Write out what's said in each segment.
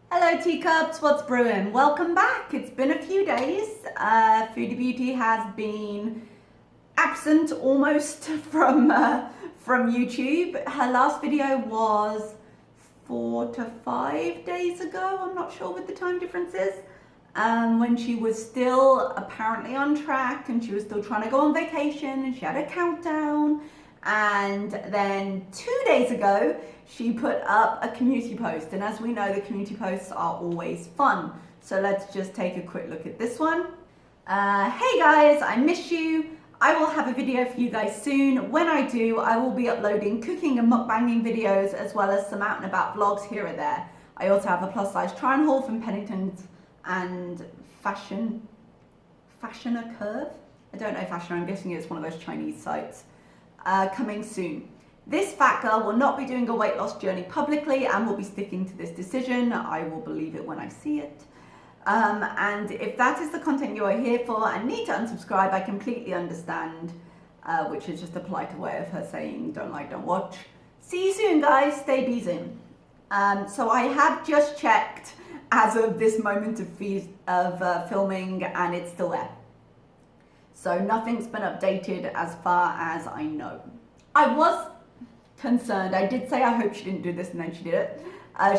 Hello teacups, what's brewing? Welcome back. It's been a few days. Foodie Beauty has been absent almost from YouTube. Her last video was 4 to 5 days ago. I'm not sure what the time difference is. When she was still apparently on track and she was still trying to go on vacation and she had a countdown. And then 2 days ago, she put up a community post. And as we know, the community posts are always fun. So let's just take a quick look at this one. Hey guys, I miss you. I will have a video for you guys soon. When I do, I will be uploading cooking and mukbanging videos as well as some out and about vlogs here and there. I also have a plus size try and haul from Pennington's and Fashion a Curve. I don't know fashion, I'm guessing it's one of those Chinese sites. Coming soon. This fat girl will not be doing a weight loss journey publicly and will be sticking to this decision. I will believe it when I see it. And if that is the content you are here for and need to unsubscribe, I completely understand, which is just a polite way of her saying don't like, don't watch. See you soon guys, stay busy. So I have just checked as of this moment of filming and it's still there. So nothing's been updated as far as I know. I was concerned. I did say I hope she didn't do this and then she did it.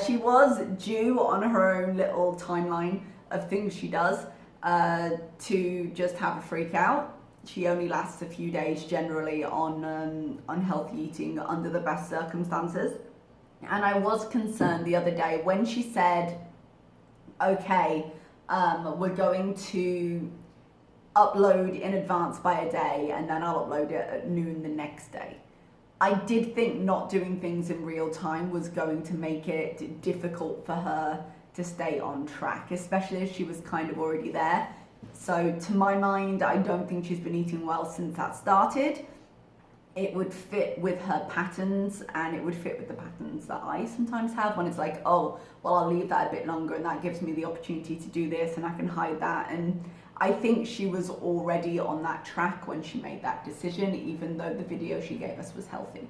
She was due on her own little timeline of things she does to just have a freak out. She only lasts a few days generally on unhealthy eating under the best circumstances. And I was concerned the other day when she said, okay, we're going to upload in advance by a day and then I'll upload it at noon the next day. I did think not doing things in real time was going to make it difficult for her to stay on track, especially as she was kind of already there. So to my mind, I don't think she's been eating well since that started. It would fit with her patterns and it would fit with the patterns that I sometimes have when it's like, oh, well, I'll leave that a bit longer and that gives me the opportunity to do this and I can hide that. And I think she was already on that track when she made that decision, even though the video she gave us was healthy.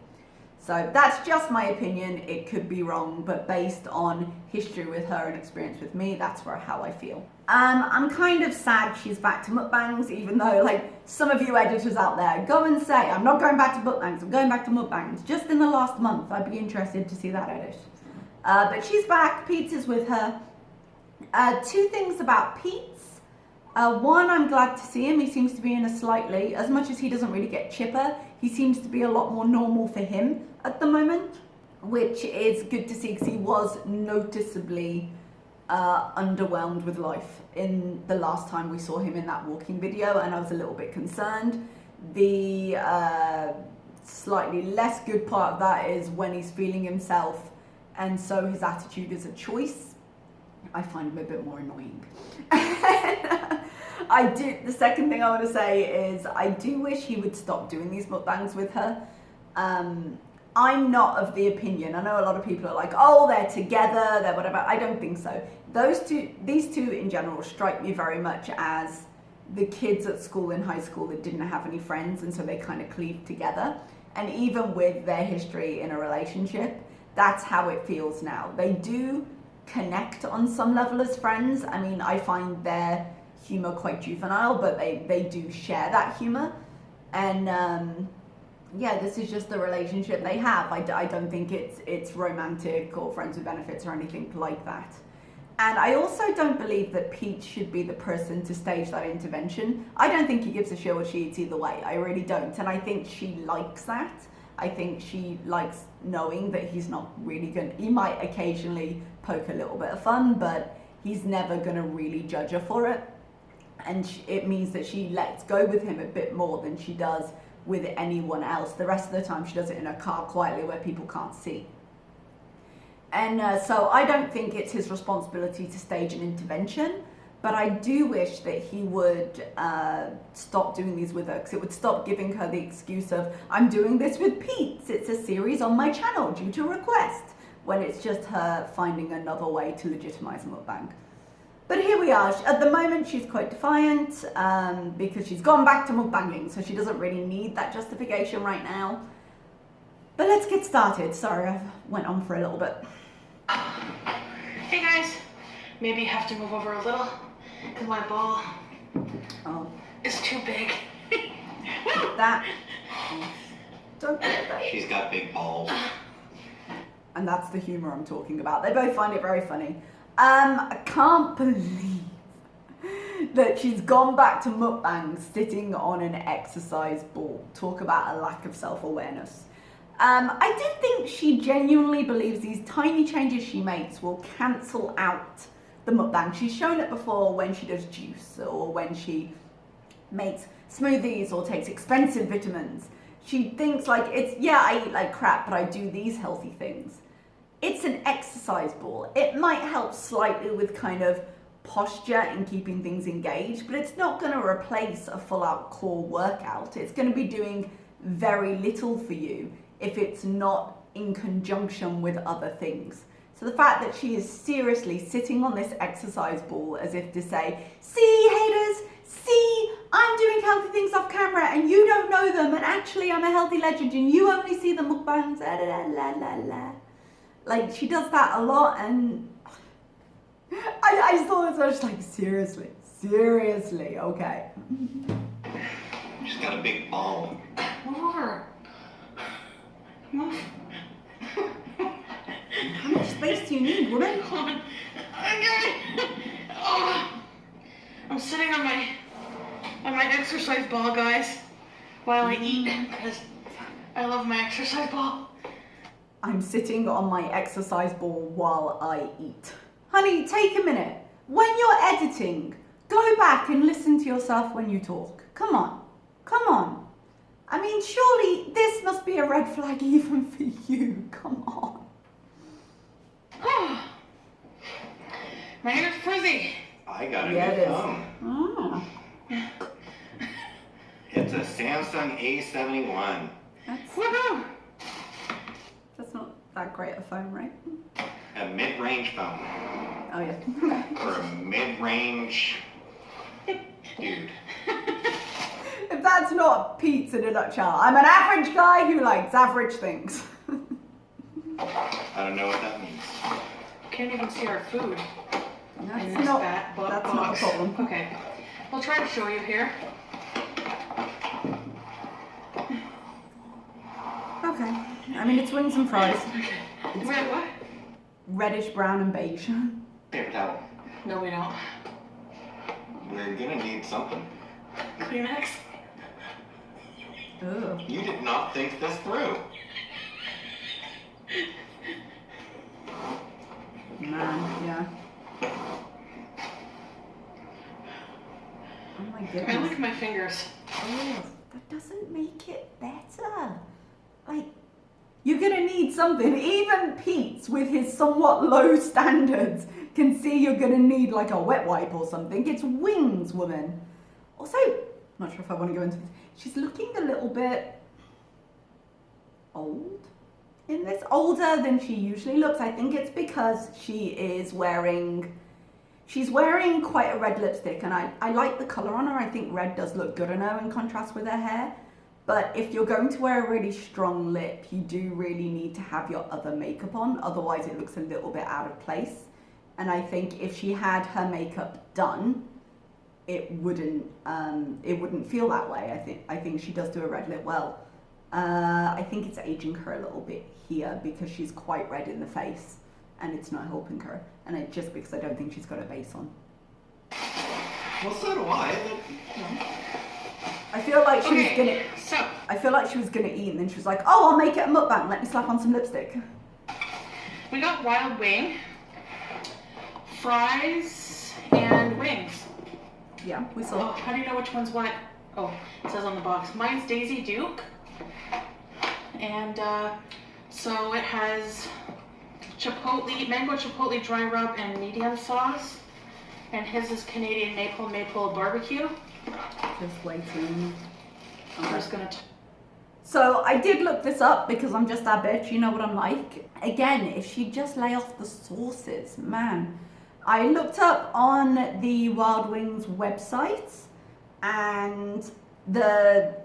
So that's just my opinion. It could be wrong, but based on history with her and experience with me, that's how I feel. I'm kind of sad she's back to mukbangs, even though like some of you editors out there go and say, I'm not going back to mukbangs, I'm going back to mukbangs. Just in the last month, I'd be interested to see that edit. But she's back, Peetz is with her. Two things about Peetz. One, I'm glad to see him. He seems to be in a slightly, as much as he doesn't really get chipper, he seems to be a lot more normal for him at the moment, which is good to see because he was noticeably underwhelmed with life in the last time we saw him in that walking video, and I was a little bit concerned. The slightly less good part of that is when he's feeling himself, and so his attitude is a choice. I find him a bit more annoying. The second thing I want to say is I do wish he would stop doing these mukbangs with her. I'm not of the opinion, I know a lot of people are like, oh, they're together, they're whatever. I don't think so. These two in general strike me very much as the kids at school in high school that didn't have any friends and so they kind of cleaved together. And even with their history in a relationship, that's how it feels now. They do connect on some level as friends. I mean, I find their humor quite juvenile, but they do share that humor. And yeah, this is just the relationship they have. I don't think it's romantic or friends with benefits or anything like that. And I also don't believe that Peetz should be the person to stage that intervention. I don't think he gives a shit what she eats either way. I really don't. And I think she likes that. I think she likes knowing that he's not really he might occasionally poke a little bit of fun, but he's never gonna really judge her for it. And it means that she lets go with him a bit more than she does with anyone else. The rest of the time she does it in a car quietly where people can't see. And so I don't think it's his responsibility to stage an intervention, but I do wish that he would stop doing these with her, because it would stop giving her the excuse of, I'm doing this with Peetz, it's a series on my channel due to request, when it's just her finding another way to legitimize a mukbang. But here we are. At the moment, she's quite defiant because she's gone back to mukbanging, so she doesn't really need that justification right now. But let's get started. Sorry, I went on for a little bit. Hey guys, maybe you have to move over a little because my ball is too big. That. Don't get that. She's got big balls. And that's the humor I'm talking about. They both find it very funny. I can't believe that she's gone back to mukbang sitting on an exercise ball. Talk about a lack of self-awareness. I do think she genuinely believes these tiny changes she makes will cancel out the mukbang. She's shown it before when she does juice or when she makes smoothies or takes expensive vitamins. She thinks like I eat like crap, but I do these healthy things. It's an exercise ball. It might help slightly with kind of posture and keeping things engaged, but it's not going to replace a full-out core workout. It's going to be doing very little for you if it's not in conjunction with other things. So the fact that she is seriously sitting on this exercise ball as if to say, see haters, see, I'm doing healthy things off camera and you don't know them, and actually I'm a healthy legend and you only see the mukbangs, la la la la. Like, she does that a lot, and I saw this, I was just like, seriously, okay. She's got a big ball. Move over. Move. How much space do you need, woman? Hold on. I'm sitting on my exercise ball, guys, while I eat because I love my exercise ball. I'm sitting on my exercise ball while I eat. Honey, take a minute. When you're editing, go back and listen to yourself when you talk. Come on. I mean, surely this must be a red flag even for you. Come on. My hair's frizzy. I got a Yeah, new it is. phone. Oh, It's a Samsung A71. Woohoo! that's not that great a phone, right? A mid-range phone. Oh, yeah. Or a mid-range dude. If that's not Pete's in a nutshell, I'm an average guy who likes average things. I don't know what that means. Can't even see our food. That's in this not box. a problem. Okay, we'll try to show you here. Okay. I mean, it's wings and fries. Wait, what? Reddish, brown, and beige. Paper towel. No, we don't. We're gonna need something. Kleenex. Ugh. You did not think this through. Man, yeah. Oh my goodness. I lick my fingers. Oh, that doesn't make it better. Like, you're gonna need something. Even Pete's, with his somewhat low standards, can see you're gonna need like a wet wipe or something. It's wings, woman. Also, not sure if I want to go into this. She's looking a little bit old in this. Older than she usually looks. I think it's because she's wearing quite a red lipstick, and I like the colour on her. I think red does look good on her in contrast with her hair. But if you're going to wear a really strong lip, you do really need to have your other makeup on. Otherwise, it looks a little bit out of place. And I think if she had her makeup done, it wouldn't feel that way. I think she does do a red lip well. I think it's aging her a little bit here because she's quite red in the face, and it's not helping her. And just because I don't think she's got a base on. Well, so do I. I feel like she was gonna. So I feel like she was gonna eat, and then she was like, "Oh, I'll make it a mukbang. Let me slap on some lipstick." we got wild wing, fries, and wings. Yeah, we Oh, saw. how do you know which one's what? Oh, it says on the box. Mine's Daisy Duke. And so it has mango chipotle dry rub and medium sauce. And his is Canadian maple barbecue. Just waiting. I'm just gonna. So I did look this up because I'm just that bitch. You know what I'm like. Again, if she just lay off the sauces, man. I looked up on the Wild Wings website, and the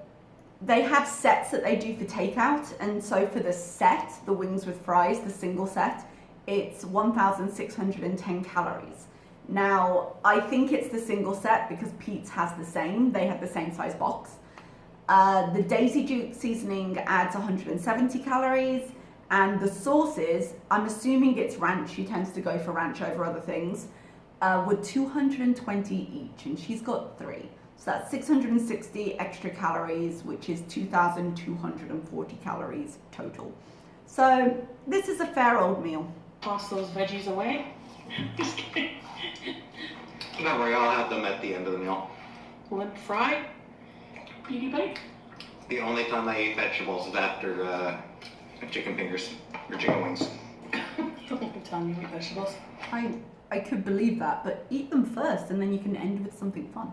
they have sets that they do for takeout, and so for the set, the wings with fries, the single set, it's 1,610 calories. Now, I think it's the single set because Pete's has the same. They have the same size box. The Daisy Duke seasoning adds 170 calories, and the sauces, I'm assuming it's ranch. She tends to go for ranch over other things, were 220 each, and she's got 3. So that's 660 extra calories, which is 2,240 calories total. So this is a fair old meal. Toss those veggies away. Just kidding. Don't worry, I'll have them at the end of the meal. Limp fry. Beauty buddy. The only time I eat vegetables is after chicken fingers or chicken wings. Don't tell me you eat vegetables. I could believe that, but eat them first and then you can end with something fun.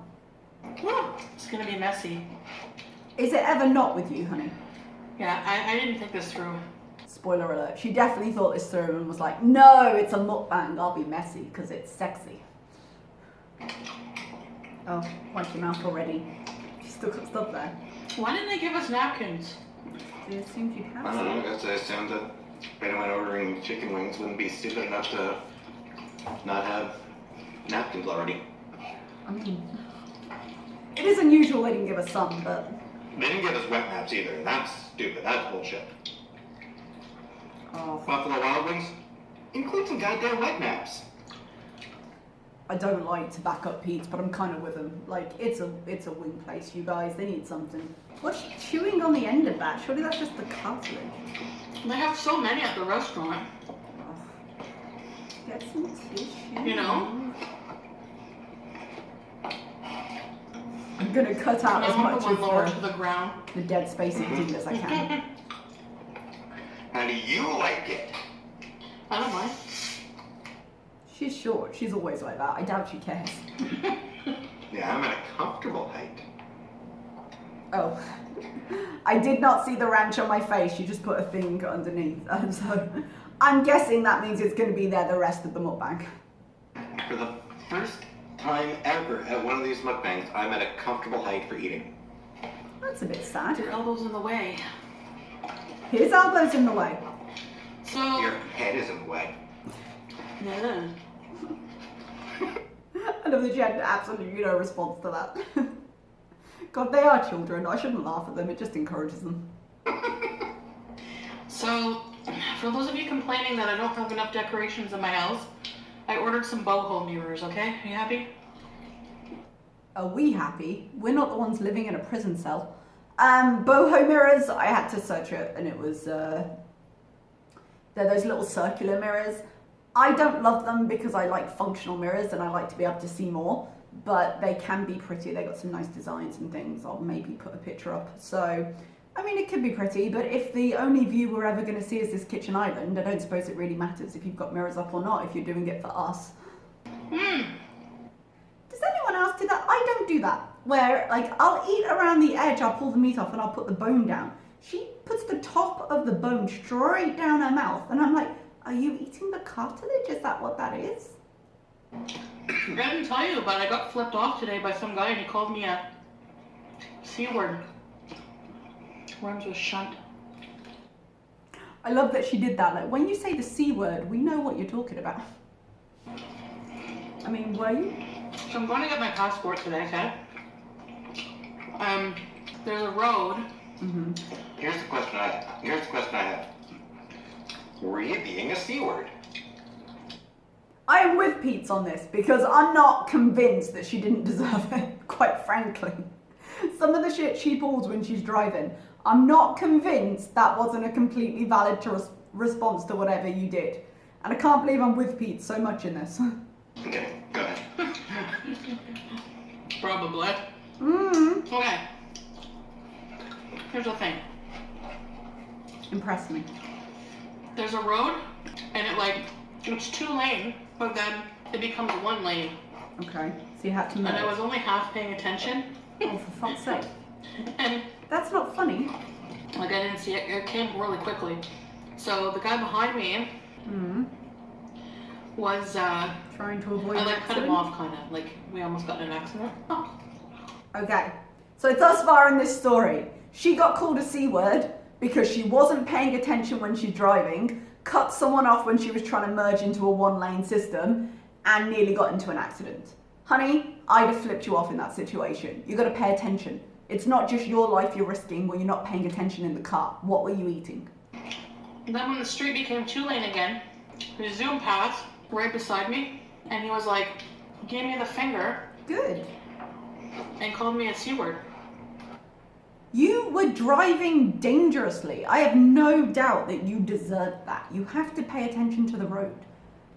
It's gonna be messy. Is it ever not with you, honey? Yeah, I didn't think this through. Spoiler alert, she definitely thought this through and was like, no, it's a mukbang, I'll be messy because it's sexy. Oh, wipe your mouth already. She's still got stuff there. Why didn't they give us napkins? They assumed you'd have I don't some. know, I guess I assumed that anyone ordering chicken wings wouldn't be stupid enough to not have napkins already. I mean, it is unusual they didn't give us some, but... They didn't give us wet naps either, and that's stupid. That's bullshit. Oh, Buffalo Wild Wings, include some goddamn wet naps. I don't like to back up Pete's, but I'm kind of with them. Like, it's a wing place, you guys. They need something. What's she chewing on the end of that? Surely that's just the cartilage. They have so many at the restaurant. Oh. Get some tissue. You know? I'm gonna cut out as I want much the one lower to of the ground. the dead space eating as I can. How do you like it? I don't mind. She's short. She's always like that. I doubt she cares. Yeah, I'm at a comfortable height. Oh. I did not see the ranch on my face. You just put a thing underneath. So I'm guessing that means it's going to be there the rest of the mukbang. For the first time ever at one of these mukbangs, I'm at a comfortable height for eating. That's a bit sad. Your elbow's in the way. His elbow's in the way. So. Your head is in the way. Yeah. I love that she had absolutely no response to that. God, they are children. I shouldn't laugh at them. It just encourages them. So, for those of you complaining that I don't have enough decorations in my house, I ordered some boho mirrors, okay? Are you happy? Are we happy? We're not the ones living in a prison cell. Boho mirrors, I had to search it and it was, they're those little circular mirrors. I don't love them because I like functional mirrors and I like to be able to see more, but they can be pretty. They got some nice designs and things. I'll maybe put a picture up. So, I mean, it could be pretty, but if the only view we're ever going to see is this kitchen island, I don't suppose it really matters if you've got mirrors up or not, if you're doing it for us. Does anyone else do that? I don't do that. Where, like, I'll eat around the edge, I'll pull the meat off and I'll put the bone down. She puts the top of the bone straight down her mouth and I'm like, are you eating the cartilage? Is that what that is? I didn't tell you, but I got flipped off today by some guy and he called me a C word. Rhymes with shunt. I love that she did that. Like, when you say the C word, we know what you're talking about. I mean, were you? So I'm going to get my passport today, okay? There's a road. Mm-hmm. Here's the question I have. Were you being a C word? I am with Pete's on this because I'm not convinced that she didn't deserve it, quite frankly. Some of the shit she pulls when she's driving, I'm not convinced that wasn't a completely valid response to whatever you did. And I can't believe I'm with Pete so much in this. Okay, go ahead. Probably. Okay. Here's the thing. Impress me. There's a road, and it's 2 lane, but then it becomes 1 lane. Okay, so you had to And I know. was only half paying attention. Oh, for fuck's sake. And That's not funny. I didn't see it. It came really quickly. So the guy behind me was, Trying to avoid I an cut him accident. off kind of. We almost got in an accident. Okay, so thus far in this story, She got called a C word because she wasn't paying attention when she's driving, cut someone off when she was trying to merge into a one-lane system, and nearly got into an accident. Honey, I'd have flipped you off in that situation. You got to pay attention. It's not just your life you're risking when you're not paying attention in the car. What were you eating? Then when the street became 2-lane again, he zoomed past right beside me, and he was like, gave me the finger. Good. And called me a C word. You were driving dangerously. I have no doubt that you deserved that. You have to pay attention to the road.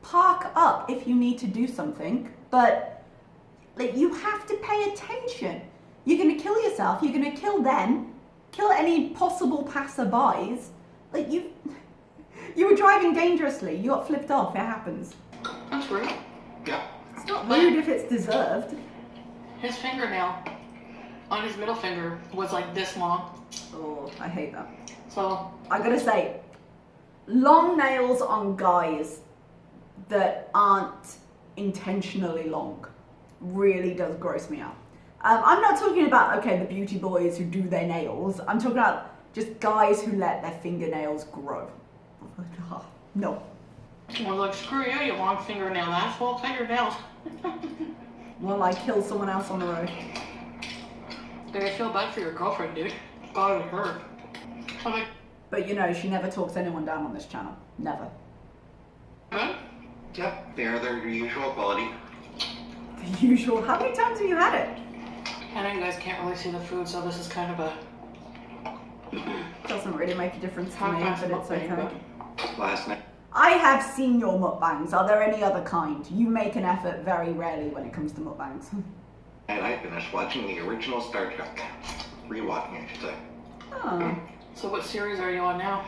Park up if you need to do something, but like, you have to pay attention. You're going to kill yourself. You're going to kill them, kill any possible passerbys. Like, you were driving dangerously. You got flipped off. It happens. That's rude. Yeah. It's not rude if it's deserved. His fingernail on his middle finger was like this long. Oh, I hate that. So I gotta say, long nails on guys that aren't intentionally long really does gross me out. I'm not talking about, okay, the beauty boys who do their nails. I'm talking about just guys who let their fingernails grow. No. I was like, screw you, you long fingernail asshole, cut your nails. Well, I kill someone else on the road. Dude, I feel bad for your girlfriend, dude. God, it hurt. I'm like, But you know, she never talks anyone down on this channel. Never. huh? Yep, they are their usual quality. The usual. How many times have you had it? I know you guys can't really see the food, so this is kind of a Doesn't really make a difference to me, half-assed but it's mukbang, okay. but Last night, I have seen your mukbangs. Are there any other kind? You make an effort very rarely when it comes to mukbangs. and I finished watching the original Star Trek. Rewatching, I should say. Oh. So what series are you on now?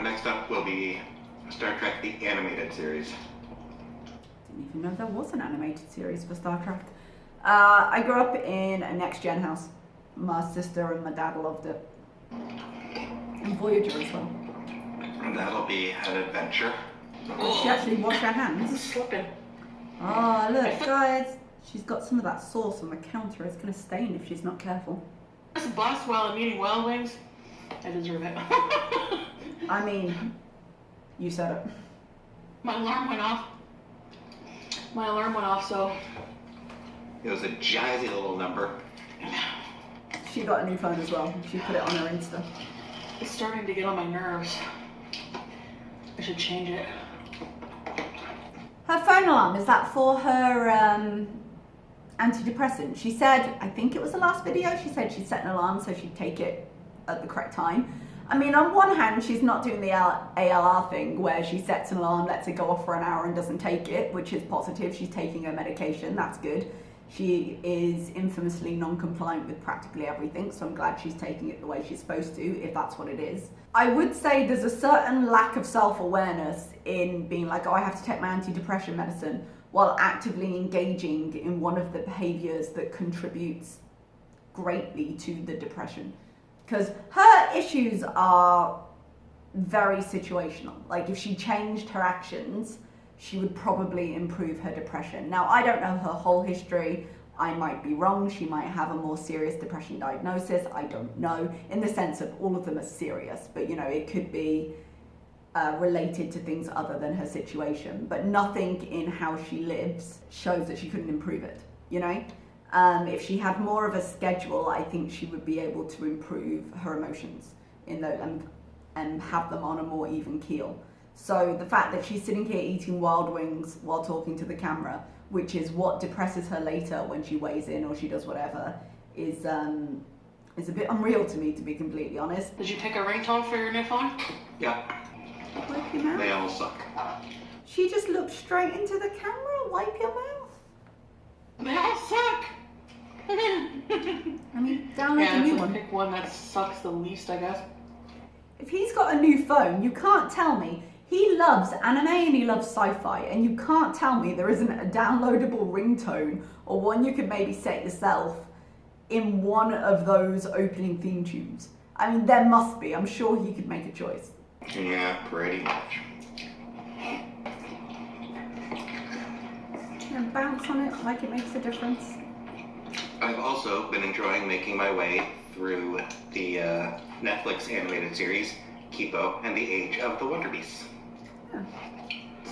Next up will be Star Trek the Animated Series. Didn't even know there was an animated series for Star Trek. I grew up in a Next Gen house. My sister and my dad loved it. And Voyager as well. And that'll be an adventure. She actually washed her hands. Slipping. Oh, look, guys. She's got some of that sauce on the counter. It's going to stain if she's not careful. This bus while I'm eating wild wings. I deserve it. I mean, you said it. My alarm went off. So It was a jazzy little number. She got a new phone as well. She put it on her Insta. it's starting to get on my nerves. I should change it. Her phone alarm, is that for her antidepressant? She said, I think it was the last video, she said she'd set an alarm so she'd take it at the correct time. I mean, on one hand, she's not doing the ALR thing where she sets an alarm, lets it go off for an hour and doesn't take it, which is positive. She's taking her medication, that's good. She is infamously non-compliant with practically everything, so I'm glad she's taking it the way she's supposed to, if that's what it is. I would say there's a certain lack of self-awareness in being like, oh, I have to take my antidepressant medicine, while actively engaging in one of the behaviors that contributes greatly to the depression. Because her issues are very situational. Like, if she changed her actions, she would probably improve her depression. Now, I don't know her whole history. I might be wrong. She might have a more serious depression diagnosis. I don't know, in the sense of all of them are serious, but you know, it could be related to things other than her situation. But nothing in how she lives shows that she couldn't improve it, you know? If she had more of a schedule, I think she would be able to improve her emotions in those and have them on a more even keel. So the fact that she's sitting here eating wild wings while talking to the camera, which is what depresses her later when she weighs in or she does whatever, is a bit unreal to me, to be completely honest. Did you pick a ringtone for your new phone? Yeah, Wipe your mouth. they all suck. She just looked straight into the camera. Wipe your mouth. They all suck. I mean, download Yeah, a new let's one. pick one that sucks the least, I guess. If he's got a new phone, you can't tell me. He loves anime and he loves sci-fi, and you can't tell me there isn't a downloadable ringtone or one you could maybe set yourself in one of those opening theme tunes. I mean, there must be. I'm sure he could make a choice. Yeah, pretty much. And bounce on it like it makes a difference. I've also been enjoying making my way through the Netflix animated series Kipo and the Age of the Wonder Beasts. Yeah.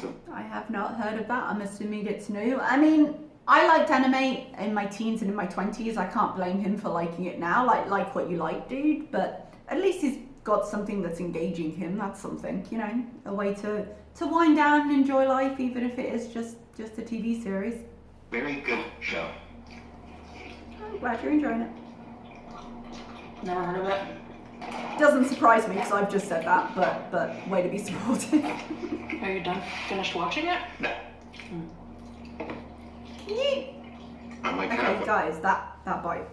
So, I have not heard of that. I'm assuming it's new. I mean, I liked anime in my teens and in my 20s. I can't blame him for liking it now. Like what you like, dude. But at least he's got something that's engaging him. That's something, you know, a way to wind down and enjoy life, even if it is just a TV series. very good show. I'm glad you're enjoying it. Never heard of it. Doesn't surprise me because I've just said that, but way to be supportive. Are you done? Finished watching it? No. Can you? I'm like, Okay, guys, that bite.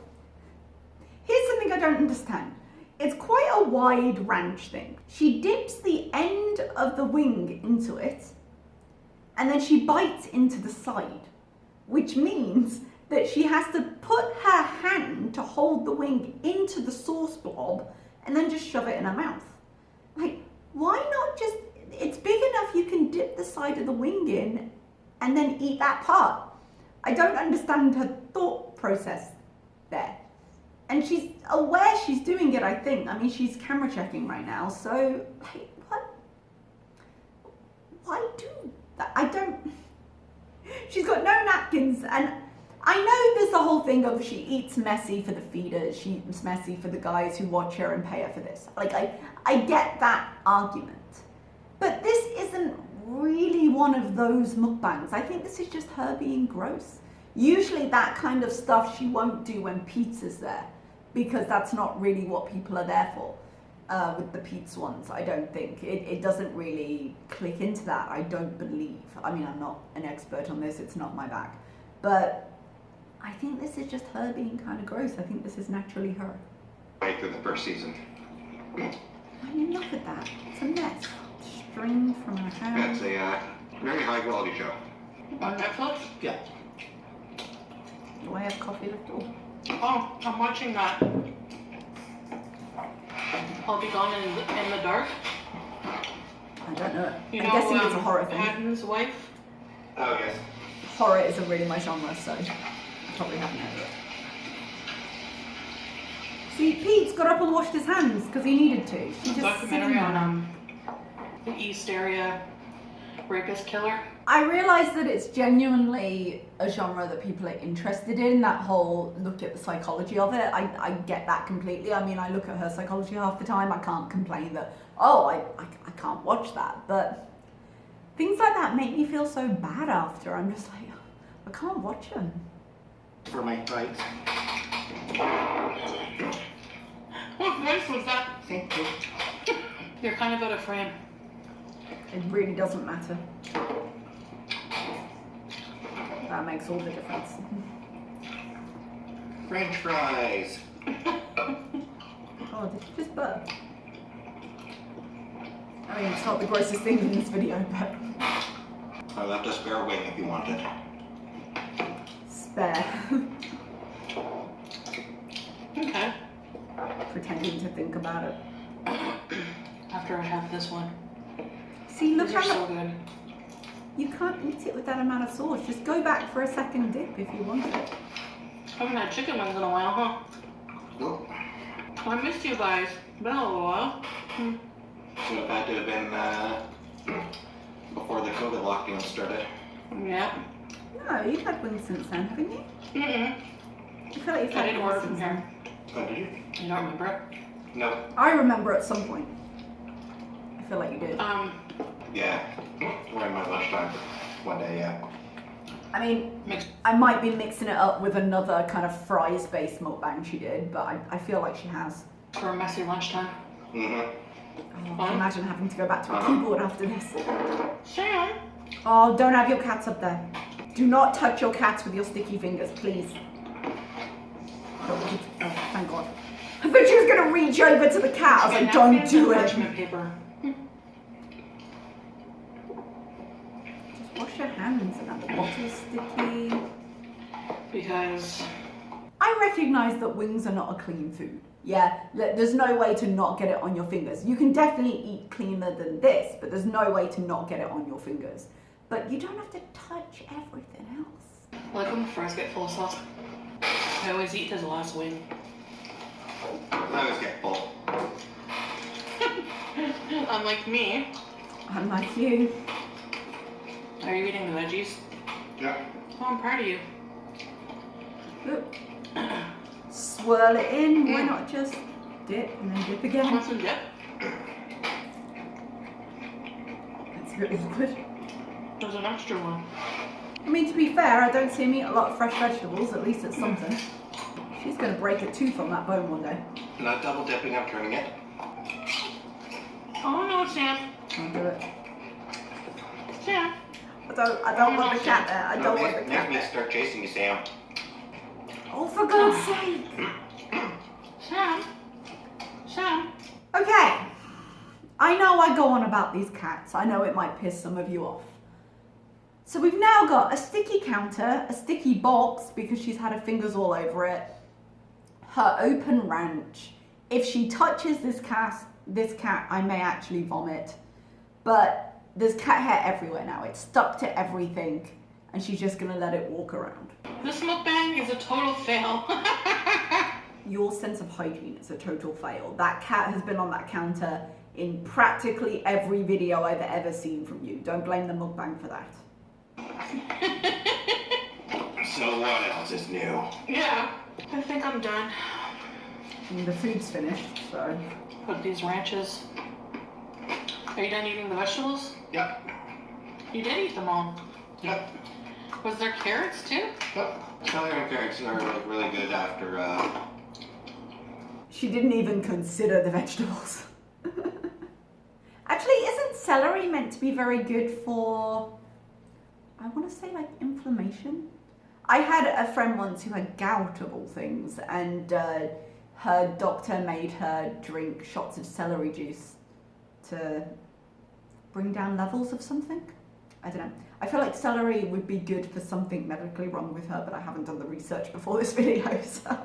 Here's something I don't understand. It's quite a wide ranch thing. She dips the end of the wing into it, and then she bites into the side, which means that she has to put her hand to hold the wing into the sauce blob and then just shove it in her mouth. Like, why not just, it's big enough you can dip the side of the wing in and then eat that part. I don't understand her thought process there. And she's aware she's doing it, I think. I mean, she's camera checking right now, so, like, what? Why do that? I don't, she's got no napkins, and I know there's the whole thing of she eats messy for the feeders, she eats messy for the guys who watch her and pay her for this. Like, I get that argument. But this isn't really one of those mukbangs. I think this is just her being gross. Usually that kind of stuff she won't do when pizza's there, because that's not really what people are there for. With the pizza ones, I don't think. It doesn't really click into that, I don't believe. I mean, I'm not an expert on this, it's not my bag. But I think this is just her being kind of gross. I think this is naturally her. right through the first season. I mean, look at that. It's a mess. String from her That's hand. a very high quality show. On Netflix? Yeah. Do I have coffee left over? Oh, I'm watching that. I'll Be Gone in the Dark. I don't know. You I'm know, guessing it's a horror thing. Patton's wife. Oh, yes. Horror isn't really my genre, so I probably haven't heard of it. See, Pete's got up and washed his hands because he needed to. He just sitting Documentary there. on the East Area rapist killer. I realise that it's genuinely a genre that people are interested in, that whole look at the psychology of it. I get that completely. I mean, I look at her psychology half the time. I can't complain that, oh, I can't watch that. But things like that make me feel so bad after. I'm just like, I can't watch them. For my bites. What voice was that? Thank you. You're kind of out of frame. It really doesn't matter. That makes all the difference. French fries. Oh, did you just burp? I mean, it's not the grossest thing in this video, but... I left a spare wing if you want it. Spare. Okay. Pretending to think about it. After I have this one. See, look These are how so good. you can't eat it with that amount of sauce. Just go back for a second dip if you want it. Haven't had chicken wings in a while, huh? Nope. I missed you guys. Been a little while. Would have had to have been before the COVID lockdown started. Yeah. No, you've had wings since then, haven't you? Mm-mm. I feel like you've I had didn't wings order since from then. here. Oh, did you? You don't remember? No. I remember at some point. I feel like you did. Yeah. Around my lunchtime one day, yeah. I mean, Mixed. I might be mixing it up with another kind of fries-based mukbang she did, but I feel like she has. For a messy lunchtime. Mm-hmm. Oh, I can imagine having to go back to a keyboard after this. Sam. Oh, don't have your cats up there. Do not touch your cats with your sticky fingers, please. Oh, thank God. I thought she was going to reach over to the cat. I was like, don't do it. Parchment paper. Just wash your hands and that the bottle's sticky. Because I recognise that wings are not a clean food. Yeah, there's no way to not get it on your fingers. You can definitely eat cleaner than this, but there's no way to not get it on your fingers. But you don't have to touch everything else. I like when the fries get full of sauce. I always eat his last wing. I always get full. Unlike me. Unlike you. Are you eating the veggies? Yeah. Oh, I'm proud of you. Look. Swirl it in. Why not just dip and then dip again? Want some dip? It's a bit awkward. There's an extra one. I mean, to be fair, I don't see him eat a lot of fresh vegetables. At least it's something. She's going to break a tooth on that bone one day. Not double dipping, I'm turning it. Oh no, Sam. I'll do it. Sam. I don't want the cat there. I don't want the cat Make me there. start chasing you, Sam. Oh, for God's sake. Sam. Sam. Okay. I know I go on about these cats. I know it might piss some of you off. So we've now got a sticky counter, a sticky box because she's had her fingers all over it, her open ranch. If she touches this cat, I may actually vomit. But there's cat hair everywhere now. It's stuck to everything, and she's just gonna let it walk around. This mukbang is a total fail. Your sense of hygiene is a total fail. That cat has been on that counter in practically every video I've ever seen from you. Don't blame the mukbang for that. So what else is new? Yeah. I think I'm done. And the food's finished, so. Put these ranches. Are you done eating the vegetables? Yep. You did eat them all. Yep. Was there carrots too? Yep. Celery and carrots are like really good after She didn't even consider the vegetables. Actually, isn't celery meant to be very good for, I want to say like inflammation? I had a friend once who had gout of all things, and her doctor made her drink shots of celery juice to bring down levels of something. I don't know. I feel like celery would be good for something medically wrong with her, but I haven't done the research before this video, so.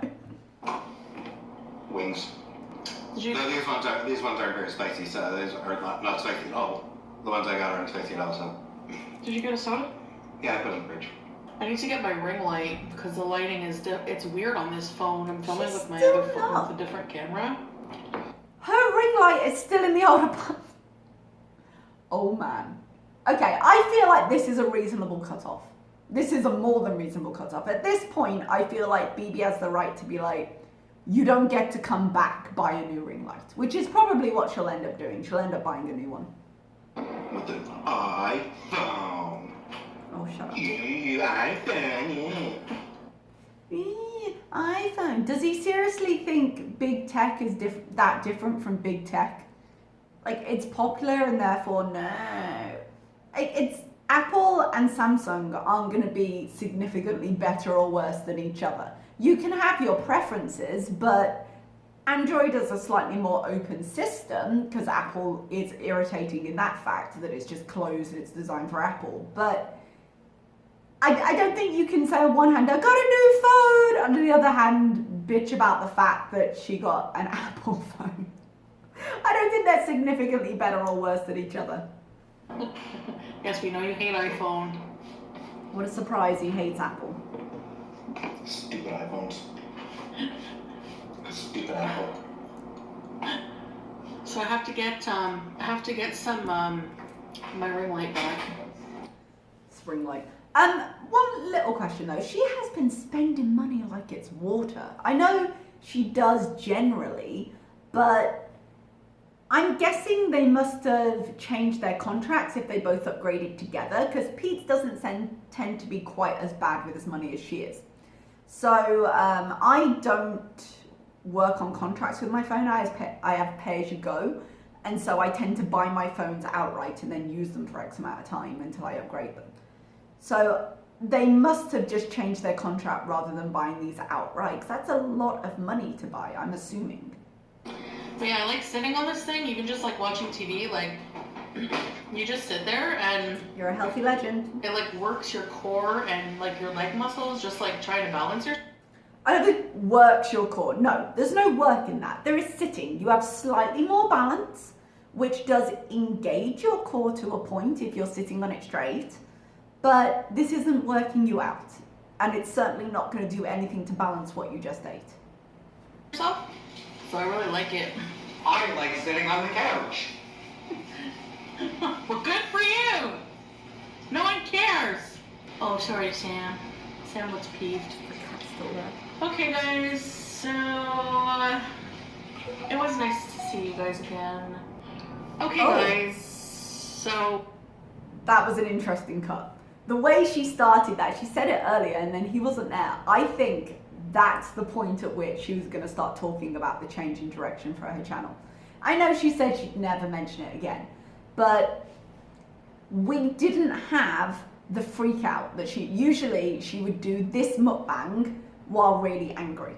wings. Did you? No, these ones aren't very spicy, so these are not spicy at all. The ones I got aren't spicy at all, so. Did you get a soda? Yeah, I put it in the fridge. I need to get my ring light because the lighting is it's weird on this phone. I'm filming She's with my still other phone not. with a different camera. Her ring light is still in the old apartment. Oh man. Okay, I feel like this is a reasonable cutoff. This is a more than reasonable cutoff. At this point, I feel like BB has the right to be like, you don't get to come back, buy a new ring light. Which is probably what she'll end up doing. She'll end up buying a new one. With the iPhone. Oh, shut up. iPhone. iPhone. Does he seriously think big tech is that different from big tech? Like, it's popular and therefore no. It's Apple and Samsung aren't going to be significantly better or worse than each other. You can have your preferences, but Android is a slightly more open system because Apple is irritating in that fact that it's just closed and it's designed for Apple. But I don't think you can say on one hand, I got a new phone, on the other hand, bitch about the fact that she got an Apple phone. I don't think they're significantly better or worse than each other. Yes, we know you hate iPhone. What a surprise, he hates Apple. Stupid iPhones. Stupid Apple. So I have to get some my ring light back. Spring light. One little question though. She has been spending money like it's water. I know she does generally, but I'm guessing they must have changed their contracts if they both upgraded together, because Pete's doesn't tend to be quite as bad with his money as she is. So I don't work on contracts with my phone. I have pay as you go, and so I tend to buy my phones outright and then use them for X amount of time until I upgrade them. So they must have just changed their contract rather than buying these outright, 'cause that's a lot of money to buy, I'm assuming. But yeah, I like sitting on this thing. Even just like watching TV, like you just sit there and You're a healthy legend. it like works your core and like your leg muscles, just like trying to balance your. I don't think works your core. No, there's no work in that. There is sitting. You have slightly more balance, which does engage your core to a point if you're sitting on it straight. But this isn't working you out. And it's certainly not going to do anything to balance what you just ate. Yourself. so I really like it. I like sitting on the couch. Well, good for you. No one cares. Oh, sorry, Sam. Sam looks peeved. The cat's still there. Okay, guys. So it was nice to see you guys again. Okay, Oh. guys. So That was an interesting cut. The way she started that, she said it earlier and then he wasn't there. I think that's the point at which she was going to start talking about the change in direction for her channel. I know she said she'd never mention it again, but we didn't have the freak out that she would do this mukbang while really angry.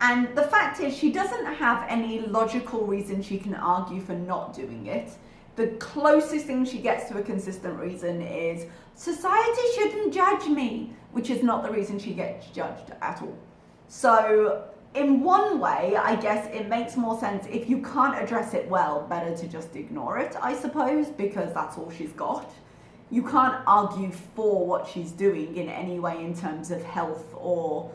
And the fact is, she doesn't have any logical reason she can argue for not doing it. The closest thing she gets to a consistent reason is society shouldn't judge me, which is not the reason she gets judged at all. So in one way, I guess it makes more sense if you can't address it well, better to just ignore it, I suppose, because that's all she's got. You can't argue for what she's doing in any way in terms of health or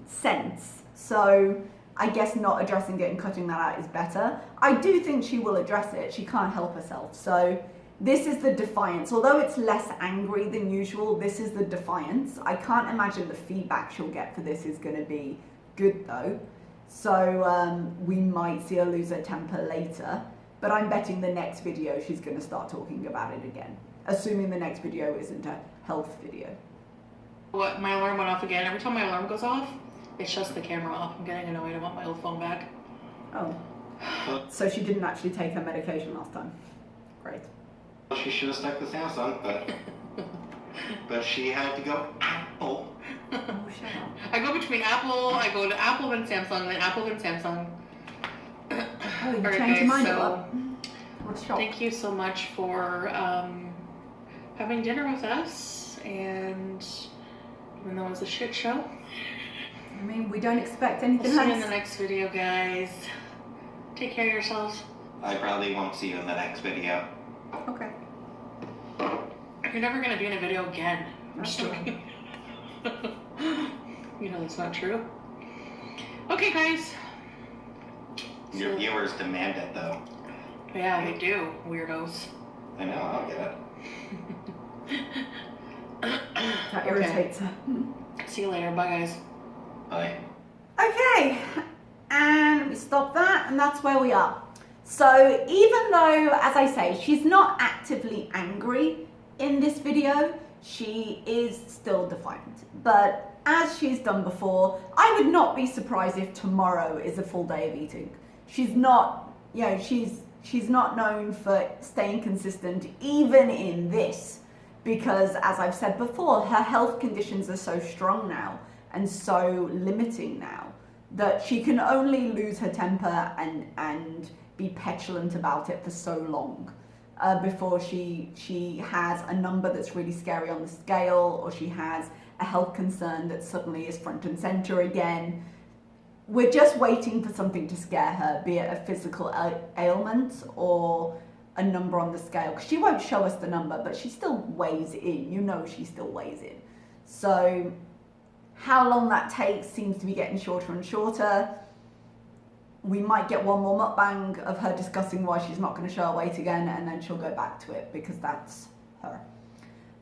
sense. So I guess not addressing it and cutting that out is better. I do think she will address it. She can't help herself. So this is the defiance. Although it's less angry than usual, this is the defiance. I can't imagine the feedback she'll get for this is going to be good though. So we might see her lose her temper later. But I'm betting the next video she's going to start talking about it again. Assuming the next video isn't a health video. what? My alarm went off again. Every time my alarm goes off, it shuts the camera off. I'm getting annoyed. I want my old phone back. Oh. So she didn't actually take her medication last time. Great. She should have stuck with Samsung, but she had to go Apple. Oh, shut up. I go between Apple. I go to Apple then Samsung, then Apple then Samsung. Oh, you Alright, changed your mind guys, a lot. What's shocked? Thank you so much for having dinner with us, and even though it was a shit show, I mean, we don't expect we'll anything see you in the else. next video, guys. Take care of yourselves. I probably won't see you in the next video. Okay. You're never gonna be in a video again. I'm That's just joking. You know that's not true. Okay, guys. Your So- viewers demand it, though. Yeah, they do, weirdos. I know, I'll get it. That irritates her. See you later. Bye, guys. Bye. Okay, and we stop that, and that's where we are. So even though, as I say, she's not actively angry in this video, she is still defiant. But as she's done before, I would not be surprised if tomorrow is a full day of eating. She's not, you know, she's not known for staying consistent even in this, because as I've said before, her health conditions are so strong now and so limiting now that she can only lose her temper and be petulant about it for so long before she has a number that's really scary on the scale, or she has a health concern that suddenly is front and center again. We're just waiting for something to scare her, be it a physical ailment or a number on the scale, because she won't show us the number, but she still weighs in. You know, she still weighs in. So how long that takes seems to be getting shorter and shorter. We might get one more mukbang of her discussing why she's not going to show her weight again, and then she'll go back to it, because that's her.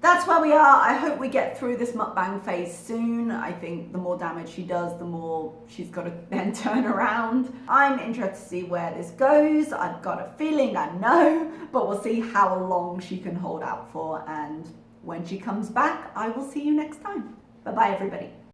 That's where we are. I hope we get through this mukbang phase soon. I think the more damage she does, the more she's got to then turn around. I'm interested to see where this goes. I've got a feeling I know, but we'll see how long she can hold out for. And when she comes back, I will see you next time. Bye-bye, everybody.